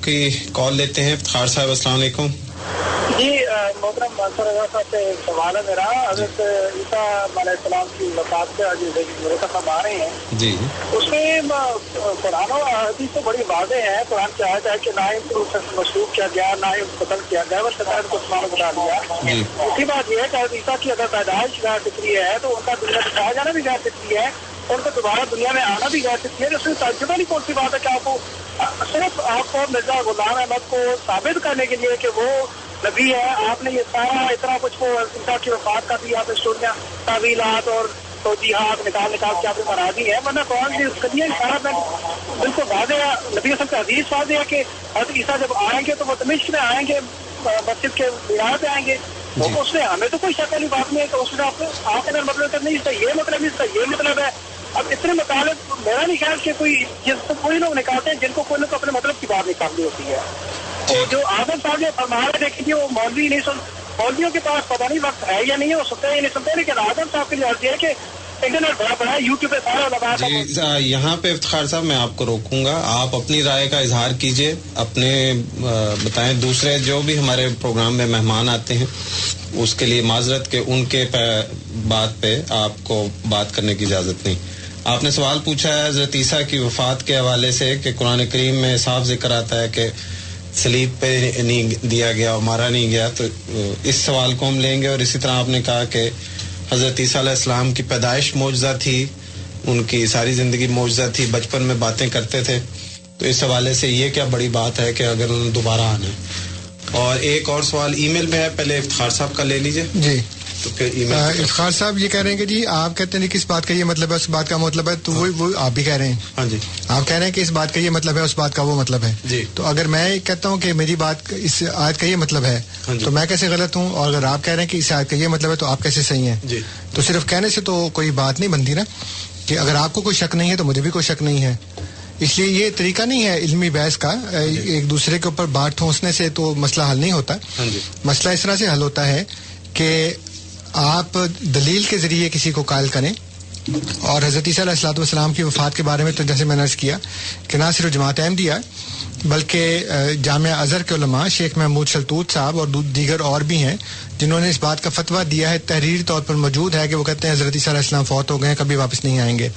की कॉल लेते हैं। इफ्तिखार साहब अस्सलाम वालेकुम। जी मोहतरम मंसूर रज़ा साहब से एक सवाल है मेरा। हज़रत ईसा अलैहिस्सलाम की वफ़ात से आज साहब आ रहे हैं जी, उसमें कुरान और हदीस तो बड़ी वाज़ेह है। कुरान की आयत है कि ना ही मशरूब किया गया, ना ही कत्ल किया गया, बस शैतान को आसमान बना लिया। दूसरी बात यह है कि हज़रत ईसा की अगर पैदाइश गैर फितरी है तो उनका दुनिया में पाया जाना भी गैर फितरी है, उनका दोबारा दुनिया में आना भी गैर फितरी है। उसमें तजुर्बा नहीं कौन सी बात है कि आपको सिर्फ आपको मिर्जा गुलाम अहमद को साबित करने के लिए कि वो नबी है, आपने ये सारा इतना कुछ को ईसा की वफात का भी आपने स्टोरियाँ तावीलात और तौजीहात निकाल के आपने बना दी है। वरना कौन सी करिए सारा बिल्कुल वाज़ेह है। नबी सब का हदीस वाज़ेह है कि हज़रत ईसा जब आएंगे तो वो दमिश्क में आएंगे, मस्जिद के मीनार पे आएंगे। तो उसमें हमें तो कोई शक वाली बात नहीं है कि उसमें आपके अंदर मतलब नहीं, इसका ये मतलब, इसका ये मतलब है। अब इतने मतलब मेरा नहीं ख्याल कि कोई जिसको कोई लोग निकालते हैं जिनको कोई लोग अपने मतलब की बात निकालनी होती है। तो जो आजम साहब ने फरमाया देखिए वो मौलवी नहीं सुन, मौलवियों के पास पता नहीं वक्त है या नहीं है, वो सुनते हैं नहीं सुनते, लेकिन आजम साहब के लिए अर्जी है कि इंटरनेट बड़ा बड़ा है, यूट्यूब पे सारा जी। यहाँ पे इफ्तिखार साहब मैं आपको रोकूंगा, आप अपनी राय का इजहार कीजिए, अपने बताएं। दूसरे जो भी हमारे प्रोग्राम में मेहमान आते हैं उसके लिए माजरत के उनके बात पे आपको बात करने की इजाजत नहीं। आपने सवाल पूछा है हज़रत ईसा की वफात के हवाले से कि कुरान करीम में साफ जिक्र आता है कि सलीब पे नहीं दिया गया और मारा नहीं गया, तो इस सवाल को हम लेंगे। और इसी तरह आपने कहा कि हज़रत ईसा अलैहिस्सलाम की पैदाइश मौजज़ा थी, उनकी सारी ज़िंदगी मौजज़ा थी, बचपन में बातें करते थे, तो इस हवाले से ये क्या बड़ी बात है कि अगर उन्होंने दोबारा आना है। और एक और सवाल ईमेल में है, पहले इफ्तिखार साहब का ले लीजिए जी। तो फिर ईमेल इफ्तिखार साहब ये कह रहे हैं कि जी आप कहते हैं किस बात का ये मतलब है, उस बात का मतलब है, तो वो आप भी कह रहे हैं। हाँ जी, आप कह रहे हैं कि इस बात का ये मतलब है, उस बात का वो मतलब है जी। तो अगर मैं कहता हूँ कि मेरी बात इस आयत का ये मतलब है तो मैं कैसे गलत हूँ, और अगर आप कह रहे हैं कि इस आयत का ये मतलब है तो आप कैसे सही हैं जी। तो सिर्फ कहने से तो कोई बात नहीं बनती ना, कि अगर आपको कोई शक नहीं है तो मुझे भी कोई शक नहीं है। इसलिए ये तरीका नहीं है इल्मी बहस का, एक दूसरे के ऊपर बात ठोंसने से तो मसला हल नहीं होता। मसला इस तरह से हल होता है कि आप दलील के जरिए किसी को कायल करें। और हज़रत ईसा अलैहिस्सलाम की वफ़ात के बारे में तो जैसे मैंने अर्ज़ किया कि ना सिर्फ जमात अहमदिया बल्कि जामिया अज़हर के उलमा शेख महमूद शलतूत साहब और दीगर और भी हैं जिन्होंने इस बात का फतवा दिया है, तहरीर तौर पर मौजूद है, कि वो कहते हैं हज़रत ईसा अलैहिस्सलाम फौत हो गए, कभी वापस नहीं आएंगे।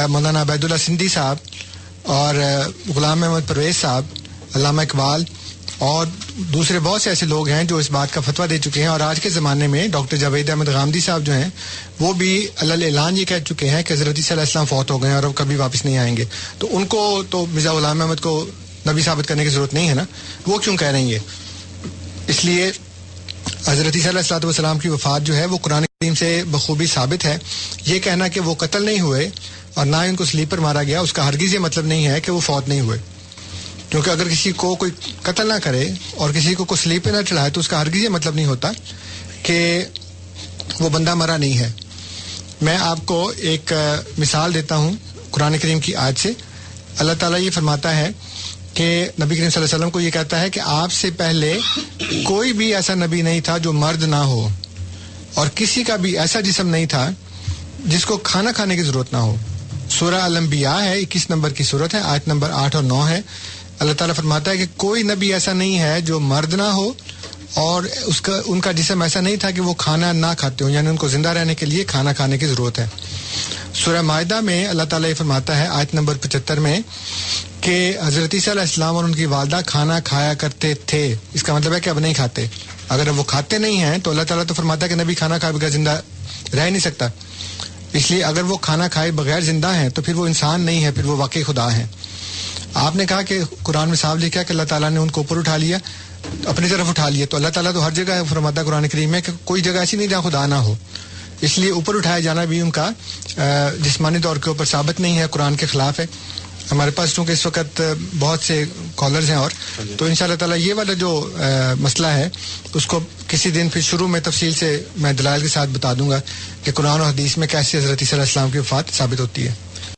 मौलाना अबैदुल्लाह सिंधी साहब और गुलाम अहमद परवेज़ साहब, अल्लामा इकबाल और दूसरे बहुत से ऐसे लोग हैं जो इस बात का फतवा दे चुके हैं। और आज के ज़माने में डॉक्टर जावेद अहमद गामदी साहब जो हैं वो भी अल्ल ऐलान ये कह चुके हैं कि हज़रत ईसा अलैहिस्सलाम फौत हो गए और अब कभी वापस नहीं आएंगे। तो उनको तो मिर्ज़ा गुलाम अहमद को नबी साबित करने की ज़रूरत नहीं है ना, वो क्यों कह रही है। इसलिए हज़रत ईसा अलैहिस्सलाम की वफ़ात जो है वो कुरान करीम से बखूबी साबित है। ये कहना कि वो कत्ल नहीं हुए और ना ही उनको स्लीप पर मारा गया, उसका हरगिज़ ये मतलब नहीं है कि वो फौत नहीं हुए। क्योंकि अगर किसी को कोई कत्ल ना करे और किसी को कोई स्लीप पे ना चढ़ाए तो उसका हरगिज़ ये मतलब नहीं होता कि वो बंदा मरा नहीं है। मैं आपको एक मिसाल देता हूँ कुरान करीम की आयत से। अल्लाह ताला ये फरमाता है कि नबी करीम सल्लल्लाहु अलैहि वसल्लम को ये कहता है कि आपसे पहले कोई भी ऐसा नबी नहीं था जो मर्द ना हो, और किसी का भी ऐसा जिस्म नहीं था जिसको खाना खाने की जरूरत ना हो। सूरह अल-अंबिया है, 21 नंबर की सूरत है, आयत नंबर 8 और 9 है। अल्लाह ताला फरमाता है कि कोई नबी ऐसा नहीं है जो मर्द ना हो और उनका जिस्म ऐसा नहीं था कि वो खाना ना खाते हो, यानी उनको जिंदा रहने के लिए खाना खाने की जरूरत है। सूरह माइदा में अल्लाह ताला ये फरमाता है आयत नंबर 75 में कि हज़रत ईसा अलैहिस्सलाम और उनकी वालदा खाना खाया करते थे। इसका मतलब है कि अब नहीं खाते। अगर वो खाते नहीं हैं तो अल्लाह ताला तो फरमाता है कि नबी खाना खाए बगैर जिंदा रह नहीं सकता। इसलिए अगर वो खाना खाए बगैर जिंदा हैं तो फिर वो इंसान नहीं है, फिर वो वाकई खुदा है। आपने कहा कि कुरान में साफ लिखा है कि अल्लाह ताला ने उनको ऊपर उठा लिया, अपनी तरफ उठा लिया। तो अल्लाह ताला तो हर जगह फरमाता है कुरान करीम में कि कोई जगह ऐसी नहीं जहाँ खुदा ना हो। इसलिए ऊपर उठाया जाना भी उनका जिस्मानी तौर के ऊपर साबित नहीं है, कुरान के खिलाफ है। हमारे पास चूँकि इस वक्त बहुत से कॉलर्स हैं और तो इंशाअल्लाह ताला ये वाला जो मसला है उसको किसी दिन फिर शुरू में तफसील से मैं दलाइल के साथ बता दूंगा कि कुरान और हदीस में कैसे हज़रत ईसा अलैहिस्सलाम की वफ़ात साबित होती है।